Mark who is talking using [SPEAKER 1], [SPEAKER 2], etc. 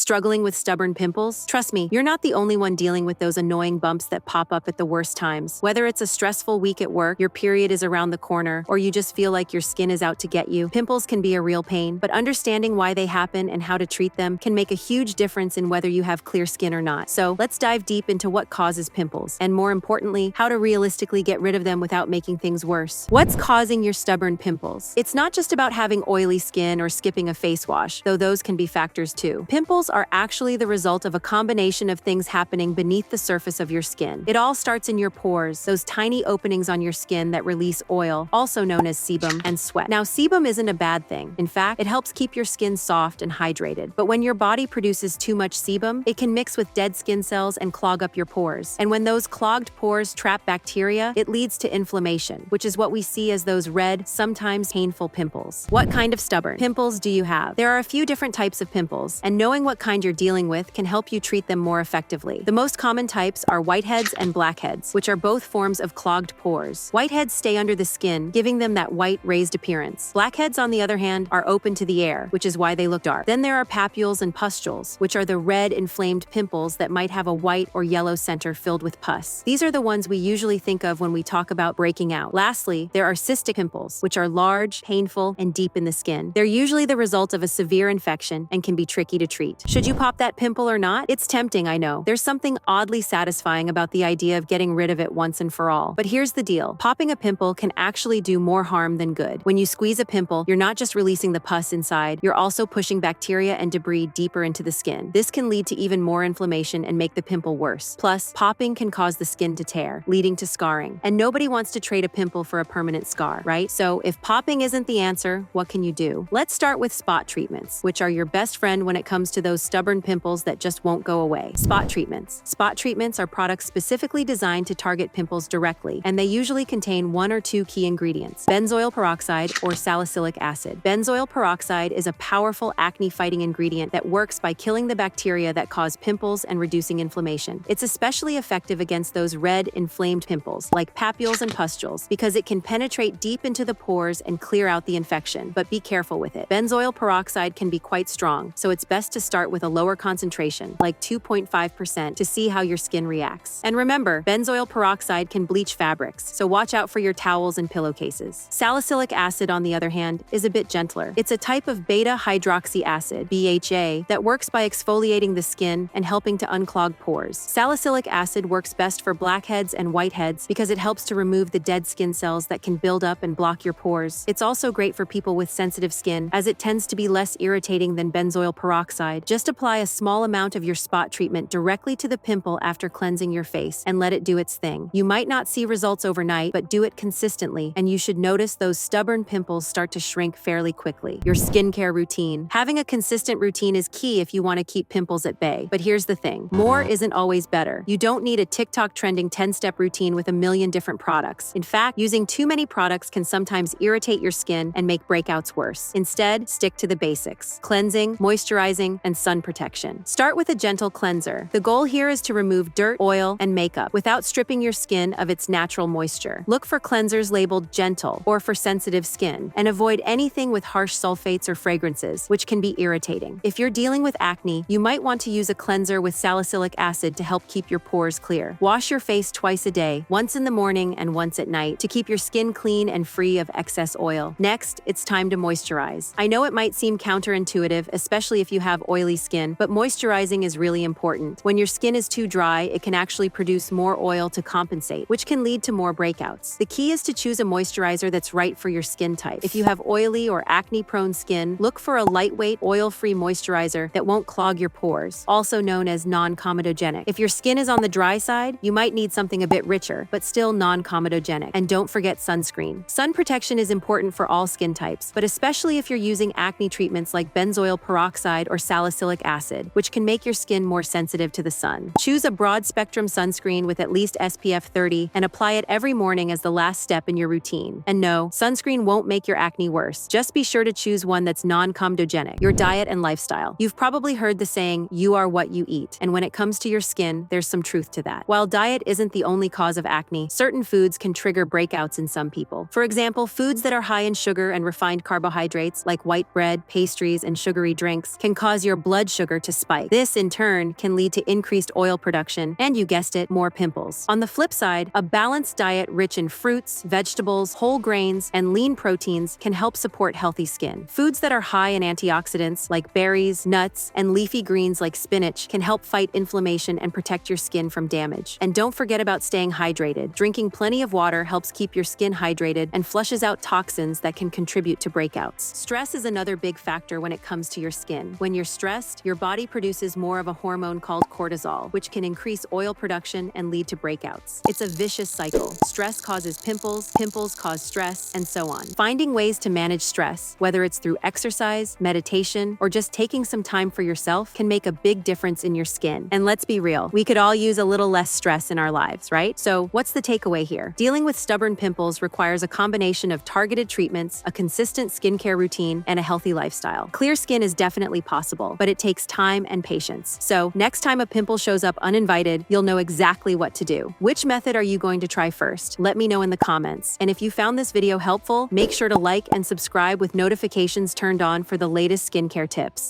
[SPEAKER 1] Struggling with stubborn pimples? Trust me, you're not the only one dealing with those annoying bumps that pop up at the worst times. Whether it's a stressful week at work, your period is around the corner, or you just feel like your skin is out to get you, pimples can be a real pain, but understanding why they happen and how to treat them can make a huge difference in whether you have clear skin or not. So let's dive deep into what causes pimples, and more importantly, how to realistically get rid of them without making things worse. What's causing your stubborn pimples? It's not just about having oily skin or skipping a face wash, though those can be factors too. Pimples are actually the result of a combination of things happening beneath the surface of your skin. It all starts in your pores, those tiny openings on your skin that release oil, also known as sebum, and sweat. Now, sebum isn't a bad thing. In fact, it helps keep your skin soft and hydrated. But when your body produces too much sebum, it can mix with dead skin cells and clog up your pores. And when those clogged pores trap bacteria, it leads to inflammation, which is what we see as those red, sometimes painful pimples. What kind of stubborn pimples do you have? There are a few different types of pimples, and knowing what kind you're dealing with can help you treat them more effectively. The most common types are whiteheads and blackheads, which are both forms of clogged pores. Whiteheads stay under the skin, giving them that white, raised appearance. Blackheads, on the other hand, are open to the air, which is why they look dark. Then there are papules and pustules, which are the red, inflamed pimples that might have a white or yellow center filled with pus. These are the ones we usually think of when we talk about breaking out. Lastly, there are cystic pimples, which are large, painful, and deep in the skin. They're usually the result of a severe infection and can be tricky to treat. Should you pop that pimple or not? It's tempting, I know. There's something oddly satisfying about the idea of getting rid of it once and for all. But here's the deal. Popping a pimple can actually do more harm than good. When you squeeze a pimple, you're not just releasing the pus inside, you're also pushing bacteria and debris deeper into the skin. This can lead to even more inflammation and make the pimple worse. Plus, popping can cause the skin to tear, leading to scarring. And nobody wants to trade a pimple for a permanent scar, right? So if popping isn't the answer, what can you do? Let's start with spot treatments, which are your best friend when it comes to those stubborn pimples that just won't go away. Spot treatments. Spot treatments are products specifically designed to target pimples directly, and they usually contain one or two key ingredients: benzoyl peroxide or salicylic acid. Benzoyl peroxide is a powerful acne-fighting ingredient that works by killing the bacteria that cause pimples and reducing inflammation. It's especially effective against those red, inflamed pimples, like papules and pustules, because it can penetrate deep into the pores and clear out the infection. But be careful with it. Benzoyl peroxide can be quite strong, so it's best to start with a lower concentration, like 2.5%, to see how your skin reacts. And remember, benzoyl peroxide can bleach fabrics, so watch out for your towels and pillowcases. Salicylic acid, on the other hand, is a bit gentler. It's a type of beta-hydroxy acid, BHA, that works by exfoliating the skin and helping to unclog pores. Salicylic acid works best for blackheads and whiteheads because it helps to remove the dead skin cells that can build up and block your pores. It's also great for people with sensitive skin, as it tends to be less irritating than benzoyl peroxide. Just apply a small amount of your spot treatment directly to the pimple after cleansing your face and let it do its thing. You might not see results overnight, but do it consistently, and you should notice those stubborn pimples start to shrink fairly quickly. Your skincare routine. Having a consistent routine is key if you want to keep pimples at bay. But here's the thing. More isn't always better. You don't need a TikTok trending 10-step routine with a million different products. In fact, using too many products can sometimes irritate your skin and make breakouts worse. Instead, stick to the basics: cleansing, moisturizing, and sun protection. Start with a gentle cleanser. The goal here is to remove dirt, oil, and makeup without stripping your skin of its natural moisture. Look for cleansers labeled gentle or for sensitive skin, and avoid anything with harsh sulfates or fragrances, which can be irritating. If you're dealing with acne, you might want to use a cleanser with salicylic acid to help keep your pores clear. Wash your face twice a day, once in the morning and once at night, to keep your skin clean and free of excess oil. Next, it's time to moisturize. I know it might seem counterintuitive, especially if you have oily skin, but moisturizing is really important. When your skin is too dry, it can actually produce more oil to compensate, which can lead to more breakouts. The key is to choose a moisturizer that's right for your skin type. If you have oily or acne-prone skin, look for a lightweight, oil-free moisturizer that won't clog your pores, also known as non-comedogenic. If your skin is on the dry side, you might need something a bit richer, but still non-comedogenic. And don't forget sunscreen. Sun protection is important for all skin types, but especially if you're using acne treatments like benzoyl peroxide or salicylic acid, which can make your skin more sensitive to the sun. Choose a broad-spectrum sunscreen with at least SPF 30 and apply it every morning as the last step in your routine. And no, sunscreen won't make your acne worse. Just be sure to choose one that's non-comedogenic. Your diet and lifestyle. You've probably heard the saying, "You are what you eat." And when it comes to your skin, there's some truth to that. While diet isn't the only cause of acne, certain foods can trigger breakouts in some people. For example, foods that are high in sugar and refined carbohydrates, like white bread, pastries, and sugary drinks, can cause your blood blood sugar to spike. This, in turn, can lead to increased oil production and, you guessed it, more pimples. On the flip side, a balanced diet rich in fruits, vegetables, whole grains, and lean proteins can help support healthy skin. Foods that are high in antioxidants, like berries, nuts, and leafy greens like spinach, can help fight inflammation and protect your skin from damage. And don't forget about staying hydrated. Drinking plenty of water helps keep your skin hydrated and flushes out toxins that can contribute to breakouts. Stress is another big factor when it comes to your skin. When you're stressed, your body produces more of a hormone called cortisol, which can increase oil production and lead to breakouts. It's a vicious cycle. Stress causes pimples, pimples cause stress, and so on. Finding ways to manage stress, whether it's through exercise, meditation, or just taking some time for yourself, can make a big difference in your skin. And let's be real, we could all use a little less stress in our lives, right? So what's the takeaway here? Dealing with stubborn pimples requires a combination of targeted treatments, a consistent skincare routine, and a healthy lifestyle. Clear skin is definitely possible, but it takes time and patience. So next time a pimple shows up uninvited, you'll know exactly what to do. Which method are you going to try first? Let me know in the comments. And if you found this video helpful, make sure to like and subscribe with notifications turned on for the latest skincare tips.